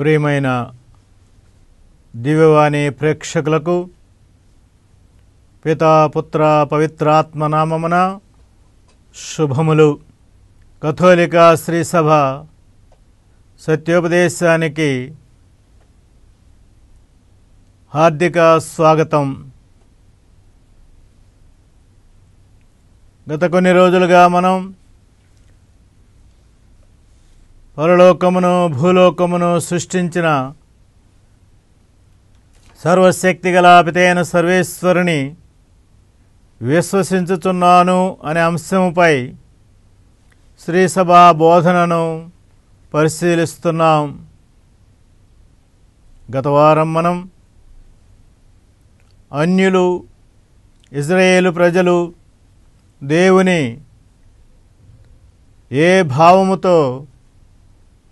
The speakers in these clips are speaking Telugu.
ప్రియమైన దివ్యవాణి ప్రేక్షకులకు పితా పుత్ర పవిత్రాత్మ నామమున శుభములు. కథోలిక శ్రీ సభ సత్యోపదేశానికి హార్దిక స్వాగతం. గత కొన్ని రోజులుగా మనం పరలోకమును భూలోకమును సృష్టించిన సర్వశక్తిగల పితైన సర్వేశ్వరుని విశ్వసించుచున్నాను అనే అంశముపై శ్రీసభ బోధనను పరిశీలిస్తున్నాం. గత వారం మనం అన్యులు, ఇజ్రాయేలు ప్రజలు దేవుని ఏ భావముతో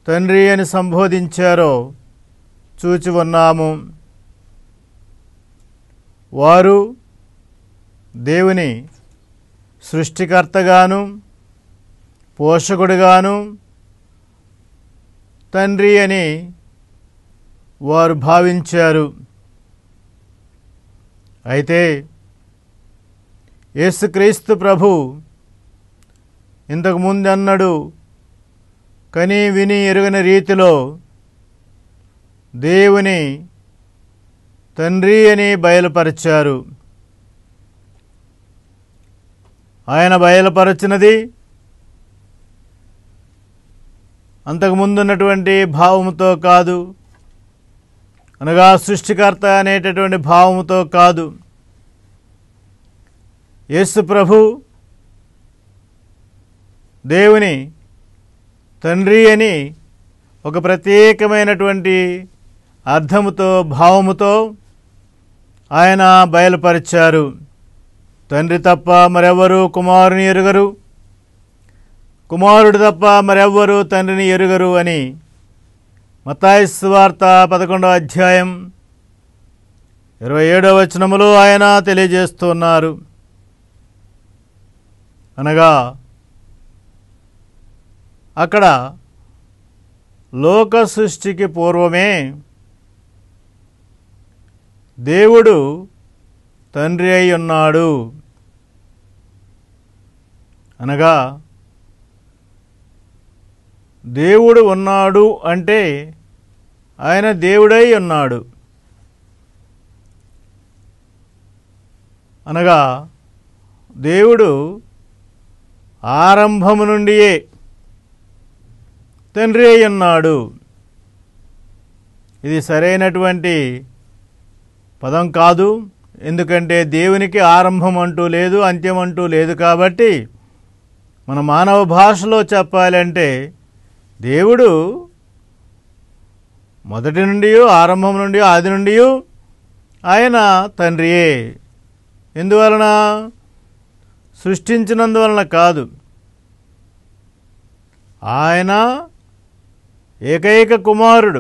తండ్రి అని సంబోధించారో చూచి ఉన్నాము. వారు దేవుని సృష్టికర్తగాను పోషకుడుగాను తండ్రి అని వారు భావించారు. అయితే యేసుక్రీస్తు ప్రభు ఇంతకుముందు అన్నాడు, కని విని ఎరుగని రీతిలో దేవుని తండ్రి అని బయలుపరిచారు. ఆయన బయలుపరచినది అంతకుముందున్నటువంటి భావముతో కాదు, అనగా సృష్టికర్త అనేటటువంటి భావముతో కాదు. యేసు ప్రభు దేవుని తండ్రి అని ఒక ప్రత్యేకమైనటువంటి అర్థముతో భావముతో ఆయన బయలుపరిచారు. తండ్రి తప్ప మరెవ్వరూ కుమారుని ఎరుగరు, కుమారుడు తప్ప మరెవ్వరూ తండ్రిని ఎరుగరు అని మత్తయి సువార్త 11వ అధ్యాయం 27వ వచనములో ఆయన తెలియజేస్తున్నారు. అనగా అక్కడ లోక సృష్టికి పూర్వమే దేవుడు తండ్రి అయి ఉన్నాడు. అనగా దేవుడు ఉన్నాడు అంటే ఆయన దేవుడై ఉన్నాడు. అనగా దేవుడు ఆరంభము నుండియే తండ్రి అయి ఉన్నాడు. ఇది సరైనటువంటి పదం కాదు. ఎందుకంటే దేవునికి ఆరంభం అంటూ లేదు, అంత్యం అంటూ లేదు. కాబట్టి మన మానవ భాషలో చెప్పాలంటే దేవుడు మొదటి నుండి, ఆరంభం నుండి, ఆది నుండి ఆయన తండ్రియే. ఎందువలన? సృష్టించినందువలన కాదు. ఆయన ఏకైక కుమారుడు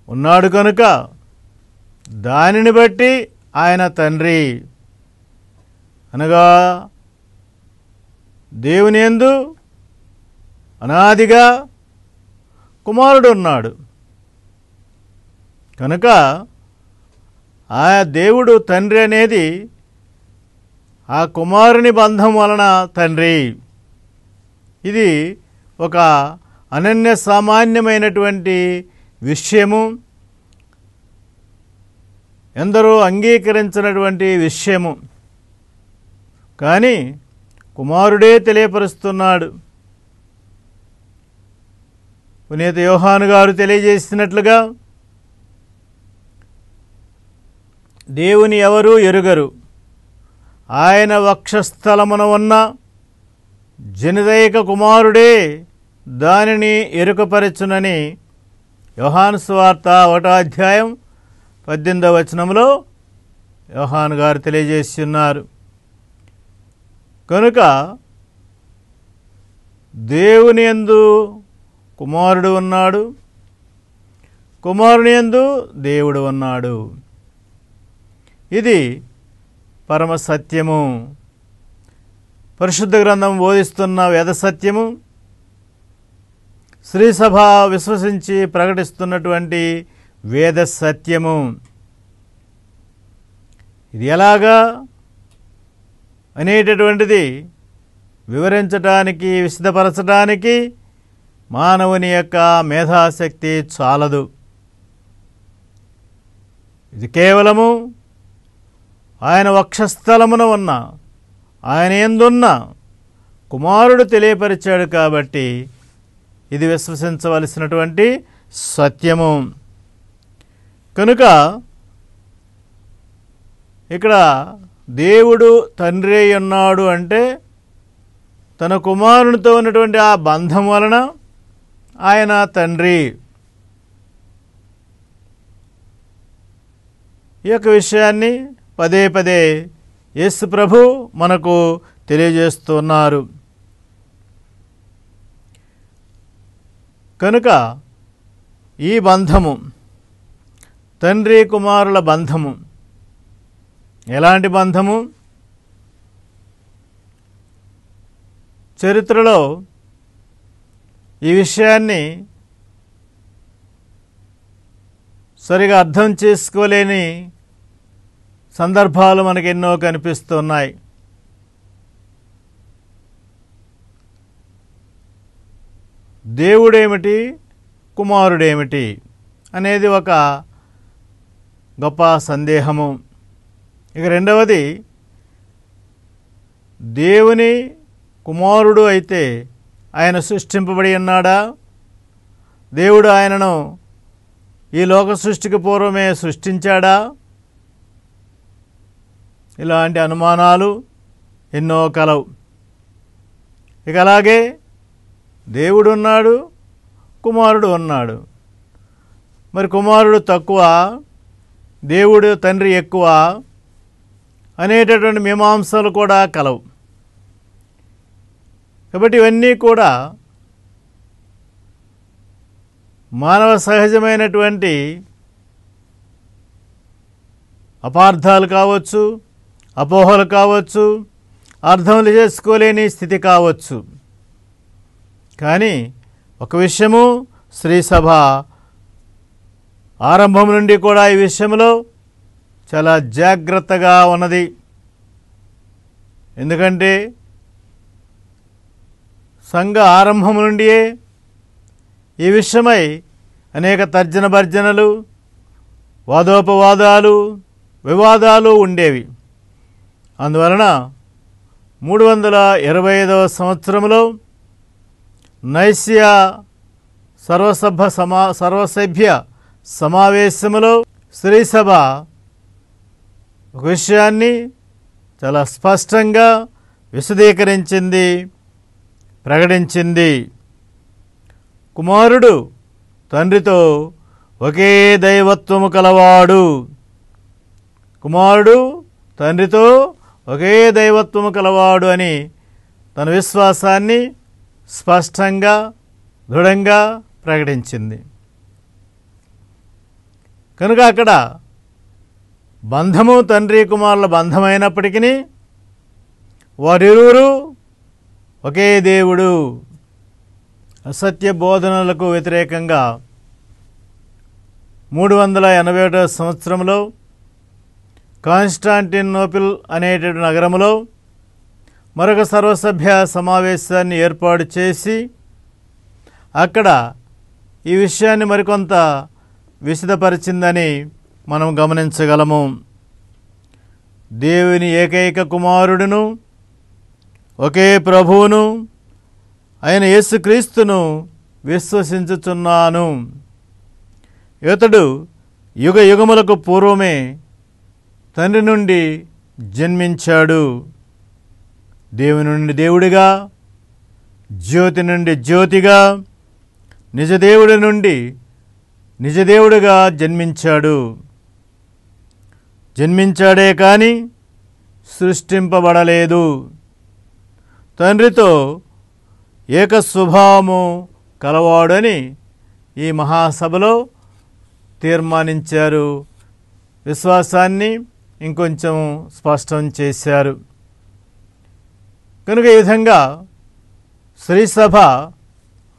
ఉన్నాడు కనుక దానిని బట్టి ఆయన తండ్రి. అనగా దేవుని యందు అనాదిగా కుమారుడు ఉన్నాడు కనుక ఆ దేవుడు తండ్రి అనేది ఆ కుమారుని బంధం వలన తండ్రి. ఇది ఒక అనన్య సామాన్యమైనటువంటి విషయము, ఎందరో అంగీకరించినటువంటి విషయము. కానీ కుమారుడే తెలియపరుస్తున్నాడు. పునీత యోహాను గారు తెలియజేసినట్లుగా దేవుని ఎవరూ ఎరుగరు, ఆయన వక్షస్థలమున ఉన్న జనిదైక కుమారుడే దానిని ఎరుకపరచునని యోహాను సువార్త 1వ అధ్యాయం 18వ వచనంలో యోహాను గారు తెలియజేస్తున్నారు. కనుక దేవుని యందు కుమారుడు ఉన్నాడు, కుమారుని యందు దేవుడు ఉన్నాడు. ఇది పరమ సత్యము. పరిశుద్ధ గ్రంథం బోధిస్తున్న వేద సత్యము శ్రీసభ విశ్వసించి ప్రకటిస్తున్నటువంటి వేద సత్యము. ఇది ఎలాగా అనేటటువంటిది వివరించడానికి, విశదపరచడానికి మానవుని యొక్క మేధాశక్తి చాలదు. ఇది కేవలము ఆయన వక్షస్థలమున ఉన్న, ఆయన యందున్న కుమారుడు తెలియపరిచాడు కాబట్టి ఇది విశ్వసించవలసినటువంటి సత్యము. కనుక ఇక్కడ దేవుడు తండ్రి అయి ఉన్నాడు అంటే తన కుమారునితో ఉన్నటువంటి ఆ బంధం వలన ఆయన తండ్రి. ఈ యొక్క విషయాన్ని పదే పదే యేసు ప్రభు మనకు తెలియజేస్తున్నారు. కనుక ఈ బంధము, తండ్రి కుమారుల బంధము ఎలాంటి బంధము? చరిత్రలో ఈ విషయాన్ని సరిగా అర్థం చేసుకోలేని సందర్భాలు మనకు ఎన్నో కనిపిస్తున్నాయి. దేవుడేమిటి, కుమారుడేమిటి అనేది ఒక గొప్ప సందేహము. ఇక రెండవది, దేవుని కుమారుడు అయితే ఆయన సృష్టింపబడి ఉన్నాడా? దేవుడు ఆయనను ఈ లోక సృష్టికి పూర్వమే సృష్టించాడా? ఇలాంటి అనుమానాలు ఎన్నో కలవు. ఇక అలాగే దేవుడు ఉన్నాడు, కుమారుడు ఉన్నాడు. మరి కుమారుడు తక్కువ, దేవుడు తండ్రి ఎక్కువ అనేటటువంటి మీమాంసలు కూడా కలవు. కాబట్టి ఇవన్నీ కూడా మానవ సహజమైనటువంటి అపార్థాలు కావచ్చు, అపోహలు కావచ్చు, అర్థములు చేసుకోలేని స్థితి కావచ్చు. కానీ ఒక విషయము, శ్రీసభ ఆరంభం నుండి కూడా ఈ విషయంలో చాలా జాగ్రత్తగా ఉన్నది. ఎందుకంటే సంఘ ఆరంభం నుండియే ఈ విషయమై అనేక తర్జన భర్జనలు, వాదోపవాదాలు, వివాదాలు ఉండేవి. అందువలన 325వ సంవత్సరంలో నైసియా సర్వసభ్య సమావేశంలో శ్రీసభ ఒక విషయాన్ని చాలా స్పష్టంగా విశదీకరించింది, ప్రకటించింది. కుమారుడు తండ్రితో ఒకే దైవత్వము కలవాడు. కుమారుడు తండ్రితో ఒకే దైవత్వము కలవాడు అని తన విశ్వాసాన్ని స్పష్టంగా, దృఢంగా ప్రకటించింది. కనుక అక్కడ బంధము తండ్రి కుమారుల బంధమైనప్పటికీ వారిరువురు ఒకే దేవుడు. అసత్య బోధనలకు వ్యతిరేకంగా 381వ సంవత్సరంలో కాన్స్టాంటినోపిల్ అనేటువంటి నగరంలో మరొక సర్వసభ్య సమావేశాన్ని ఏర్పాటు చేసి అక్కడ ఈ విషయాన్ని మరికొంత విశదపరిచిందని మనం గమనించగలము. దేవుని ఏకైక కుమారుడును, ఒకే ప్రభువును అయిన యేసుక్రీస్తును విశ్వసించుచున్నాను. ఇతడు యుగ యుగములకు పూర్వమే తండ్రి నుండి జన్మించాడు. దేవుని నుండి దేవుడిగా, జ్యోతి నుండి జ్యోతిగా, నిజదేవుడి నుండి నిజదేవుడిగా జన్మించాడు. జన్మించాడే కానీ సృష్టింపబడలేదు. తండ్రితో ఏక స్వభావము కలవాడని ఈ మహాసభలో తీర్మానించారు. విశ్వాసాన్ని ఇంకొంచెం స్పష్టం చేశారు. కనుక ఈ విధంగా శ్రీసభ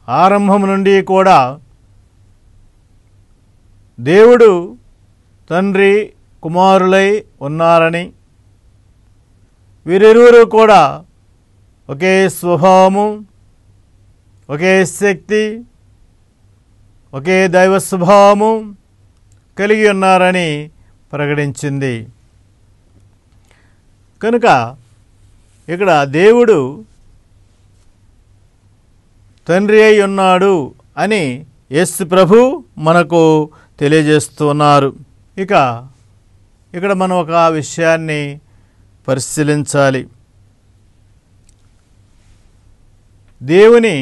ఆరంభం నుండి కూడా దేవుడు తండ్రి కుమారులై ఉన్నారని, వీరిరువురు కూడా ఒకే స్వభావము, ఒకే శక్తి, ఒకే దైవ స్వభావము కలిగి ఉన్నారని ప్రకటించింది. కనుక ఇక్కడ దేవుడు తండ్రి అయి ఉన్నాడు అని యేసు ప్రభు మనకు తెలియజేస్తున్నారు. ఇక్కడ మనం ఒక విషయాన్ని పరిశీలించాలి. దేవుని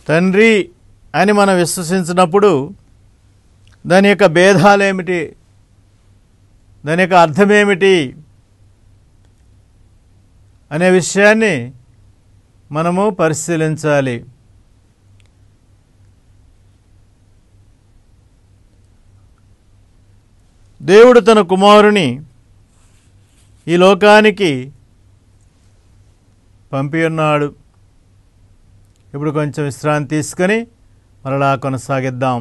తండ్రి అని మనం విశ్వసించినప్పుడు దాని యొక్క భేదాలేమిటి, దాని యొక్క అర్థమేమిటి అనే విషయాన్ని మనము పరిశీలించాలి. దేవుడు తన కుమారుని ఈ లోకానికి పంపి ఉన్నాడు. ఇప్పుడు కొంచెం విశ్రాంతి తీసుకొని మరలా కొనసాగిద్దాం.